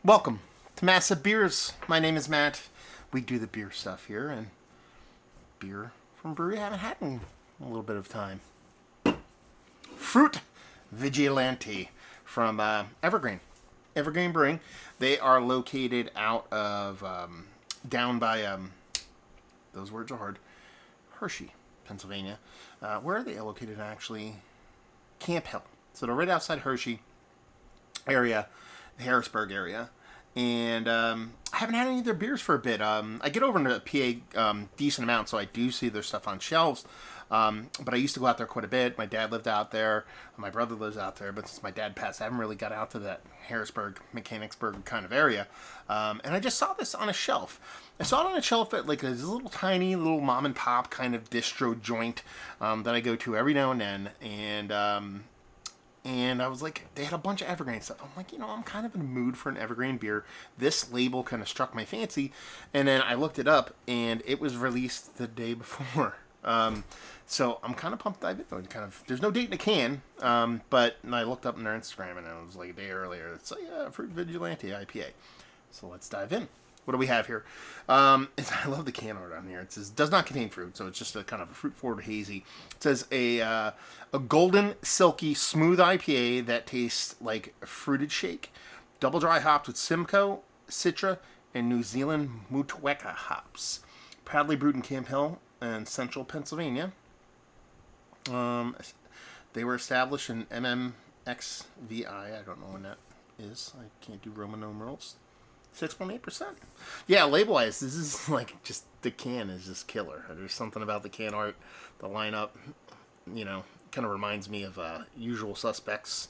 Welcome to Massive Beers. My name is Matt. We do the beer stuff here, and beer from brewery I haven't had in a little bit of time. Fruit Vigilante from Evergrain. Evergrain Brewing. They are located out of down by those words are hard. Hershey, Pennsylvania. Where are they located actually? Camp Hill. So they're right outside Hershey area, Harrisburg area. And I haven't had any of their beers for a bit. I get over into PA decent amount, so I do see their stuff on shelves. But I used to go out there quite a bit. My dad lived out there. My brother lives out there. But since my dad passed, I haven't really got out to that Harrisburg, Mechanicsburg kind of area. And I just saw this on a shelf. I saw it on a shelf at like this little tiny little mom and pop kind of distro joint that I go to every now and then. And I was like, they had a bunch of Evergrain stuff. I'm like, I'm kind of in a mood for an Evergrain beer. This label kind of struck my fancy. And then I looked it up, and it was released the day before. So I'm kind of pumped to dive in. There's no date in the can, but I looked up on their Instagram, and it was like a day earlier. It's like, yeah, Fruit Vigilante IPA. So let's dive in. What do we have here? I love the can art on here. It says, does not contain fruit, so it's just a kind of a fruit-forward hazy. It says a golden, silky, smooth IPA that tastes like a fruited shake. Double dry hopped with Simcoe, Citra, and New Zealand Motueka hops. Proudly brewed in Camp Hill and central Pennsylvania. They were established in MMXVI. I don't know when that is. I can't do Roman numerals. 6.8%. Yeah, label-wise, this is like just the can is just killer. There's something about the can art, the lineup, kind of reminds me of Usual Suspects,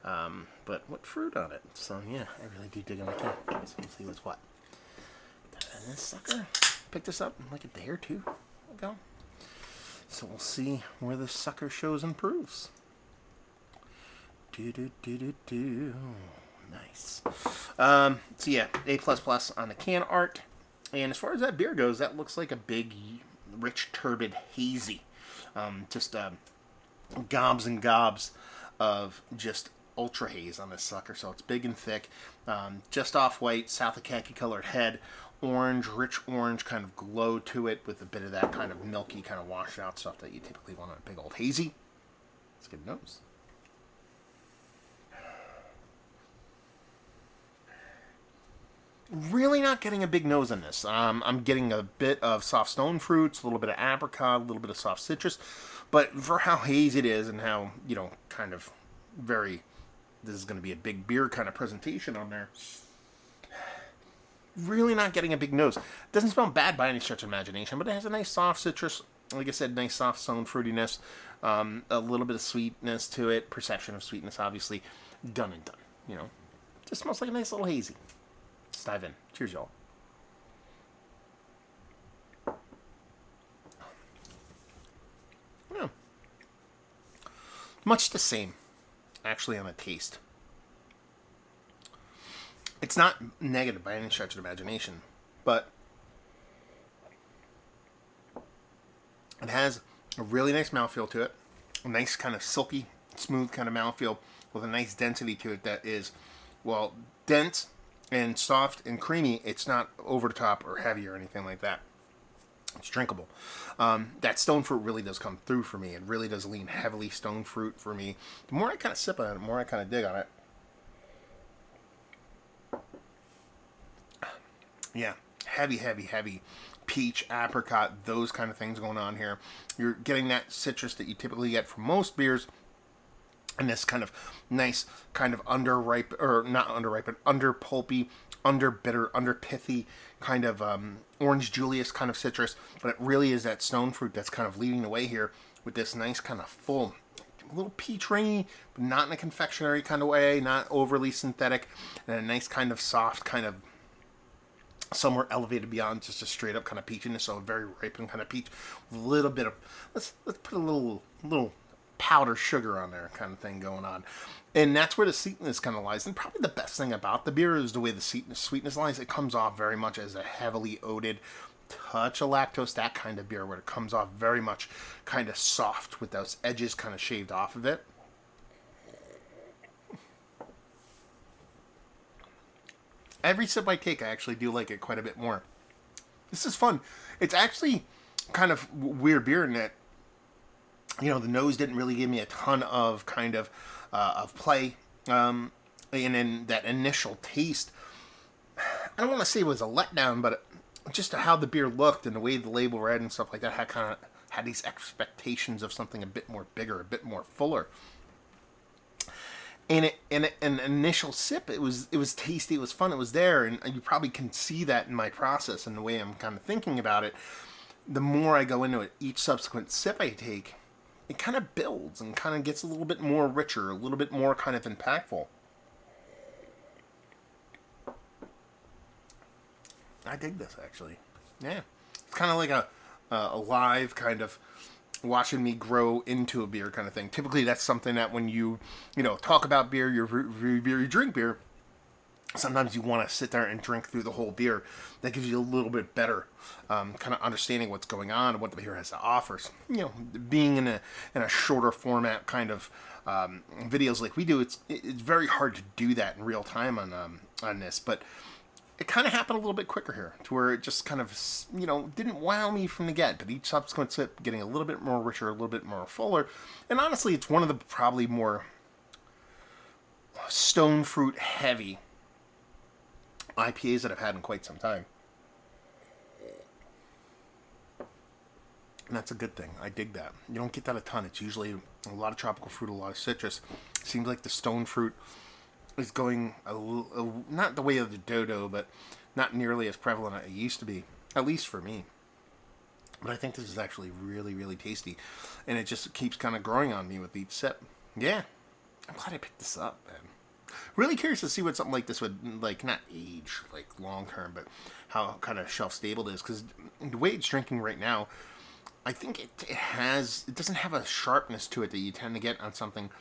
but with fruit on it. So yeah, I really do dig on the can. So we'll see what's what. And this sucker, picked this up like a day or two ago. So we'll see where this sucker shows and proves. Do. Nice. So yeah, A++ on the can art. And as far as that beer goes, that looks like a big, rich, turbid hazy. Just gobs and gobs of just ultra haze on this sucker. So it's big and thick. Just off white, south of khaki colored head. Orange, rich orange kind of glow to it with a bit of that kind of milky, kind of washed out stuff that you typically want on a big old hazy. Let's get a nose. Really not getting a big nose on this. I'm getting a bit of soft stone fruits, a little bit of apricot, a little bit of soft citrus. But for how hazy it is and how, kind of very, this is going to be a big beer kind of presentation on there. Really not getting a big nose. Doesn't smell bad by any stretch of imagination, but it has a nice soft citrus. Like I said, nice soft stone fruitiness. A little bit of sweetness to it. Perception of sweetness, obviously. Done and done, Just smells like a nice little hazy. Let's dive in. Cheers, y'all. Yeah. Much the same, actually, on the taste. It's not negative by any stretch of imagination, but it has a really nice mouthfeel to it. A nice kind of silky, smooth kind of mouthfeel with a nice density to it that is, well, dense and soft and creamy. It's not over the top or heavy or anything like that. It's drinkable. That stone fruit really does come through for me. It really does lean heavily stone fruit for me. The more I kind of sip on it, the more I kind of dig on it. Yeah, heavy peach, apricot, those kind of things going on here. You're getting that citrus that you typically get from most beers. And this kind of nice, kind of underripe, or not underripe, but under pulpy, under bitter, under pithy, kind of orange Julius kind of citrus. But it really is that stone fruit that's kind of leading the way here with this nice kind of full, little peach ringy, but not in a confectionery kind of way, not overly synthetic, and a nice kind of soft, kind of somewhere elevated beyond just a straight up kind of peachiness. So a very ripened kind of peach, with a little bit of let's put a little powder sugar on there kind of thing going on. And that's where the sweetness kind of lies. And probably the best thing about the beer is the way the sweetness lies. It comes off very much as a heavily oated touch of lactose, that kind of beer where it comes off very much kind of soft with those edges kind of shaved off of it. Every sip I take, I actually do like it quite a bit more. This is fun. It's actually kind of weird beer in that, the nose didn't really give me a ton of kind of play. And then that initial taste, I don't want to say it was a letdown, but just how the beer looked and the way the label read and stuff like that, had these expectations of something a bit more bigger, a bit more fuller. And in an initial sip, it was tasty, it was fun, it was there, and you probably can see that in my process and the way I'm kind of thinking about it. The more I go into it, each subsequent sip I take, it kind of builds and kind of gets a little bit more richer, a little bit more kind of impactful. I dig this, actually. Yeah. It's kind of like a live kind of watching me grow into a beer kind of thing. Typically, that's something that when you talk about beer, you drink beer, sometimes you want to sit there and drink through the whole beer. That gives you a little bit better kind of understanding what's going on and what the beer has to offer. So, being in a shorter format kind of videos like we do, it's very hard to do that in real time on this, but it kind of happened a little bit quicker here, to where it just kind of, didn't wow me from the get, but each subsequent sip getting a little bit more richer, a little bit more fuller. And honestly, it's one of the probably more stone fruit heavy IPAs that I've had in quite some time. And that's a good thing. I dig that. You don't get that a ton. It's usually a lot of tropical fruit, a lot of citrus. Seems like the stone fruit is going not the way of the dodo, but not nearly as prevalent as it used to be, at least for me. But I think this is actually really, really tasty, and it just keeps kind of growing on me with each sip. Yeah, I'm glad I picked this up, man. Really curious to see what something like this would, like, not age, like, long term, but how kind of shelf stable it is, because the way it's drinking right now, I think it doesn't have a sharpness to it that you tend to get on something,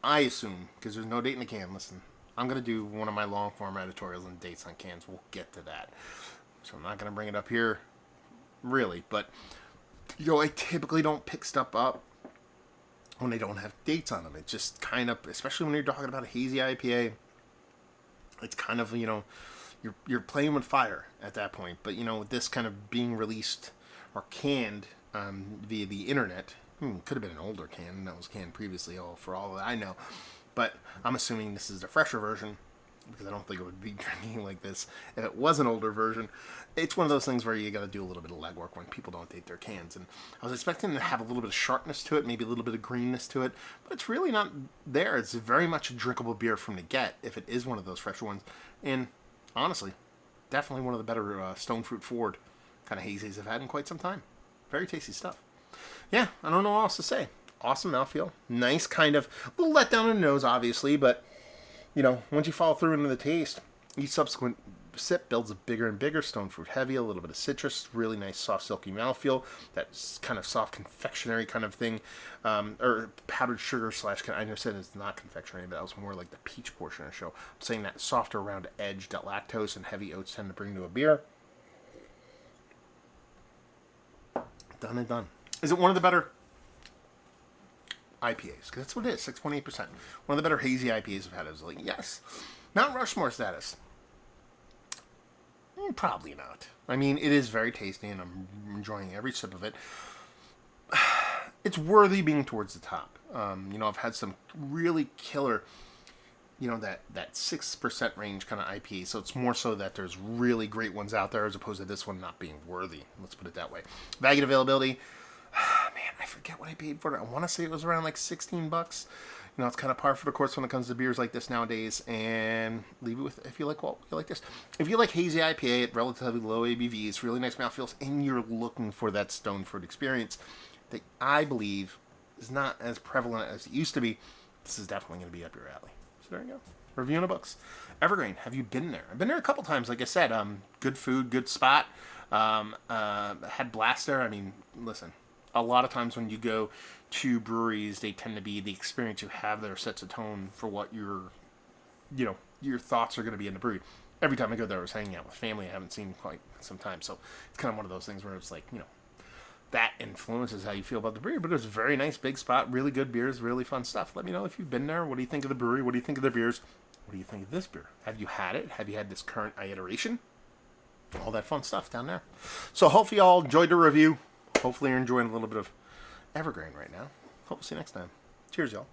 I assume, because there's no date in the can. Listen, I'm going to do one of my long form editorials on dates on cans. We'll get to that. So I'm not going to bring it up here, really. But, I typically don't pick stuff up when they don't have dates on them. It's just kind of, especially when you're talking about a hazy IPA, it's kind of, you're playing with fire at that point. But, with this kind of being released or canned via the internet, could have been an older can that was canned previously, for all that I know. But I'm assuming this is the fresher version, because I don't think it would be drinking like this if it was an older version. It's one of those things where you got to do a little bit of legwork when people don't date their cans. And I was expecting to have a little bit of sharpness to it, maybe a little bit of greenness to it, but it's really not there. It's very much a drinkable beer from the get, if it is one of those fresher ones. And honestly, definitely one of the better stone fruit forward kind of hazies I've had in quite some time. Very tasty stuff. Yeah, I don't know what else to say. Awesome mouthfeel. Nice kind of, a little let down in the nose, obviously, but, once you follow through into the taste, each subsequent sip builds a bigger and bigger stone fruit heavy, a little bit of citrus, really nice soft silky mouthfeel, that kind of soft confectionery kind of thing, or powdered sugar / I know said it's not confectionery, but that was more like the peach portion of the show. I'm saying that softer round edge that lactose and heavy oats tend to bring to a beer. Done and done. Is it one of the better IPAs? Because that's what it is, 6.8%. One of the better hazy IPAs I've had. I was like, yes. Mount Rushmore status. Probably not. I mean, it is very tasty, and I'm enjoying every sip of it. It's worthy being towards the top. I've had some really killer, that 6% range kind of IPA. So it's more so that there's really great ones out there as opposed to this one not being worthy. Let's put it that way. Bag availability. Man, I forget what I paid for it. I want to say it was around like $16. It's kind of par for the course when it comes to beers like this nowadays. And leave it with, if you like, you like this. If you like hazy IPA at relatively low ABVs, really nice mouthfeels, and you're looking for that stone fruit experience that I believe is not as prevalent as it used to be, this is definitely going to be up your alley. So there you go. Reviewing the books. Evergrain, have you been there? I've been there a couple times, like I said. Good food, good spot. Had blast there. I mean, listen. A lot of times when you go to breweries, they tend to be the experience you have there sets a tone for what your thoughts are going to be in the brewery. Every time I go there, I was hanging out with family I haven't seen quite some time. So it's kind of one of those things where it's like, that influences how you feel about the brewery. But it was a very nice big spot, really good beers, really fun stuff. Let me know if you've been there. What do you think of the brewery? What do you think of the beers? What do you think of this beer? Have you had it? Have you had this current iteration? All that fun stuff down there. So hopefully y'all enjoyed the review. Hopefully you're enjoying a little bit of Evergrain right now. Hope to see you next time. Cheers, y'all.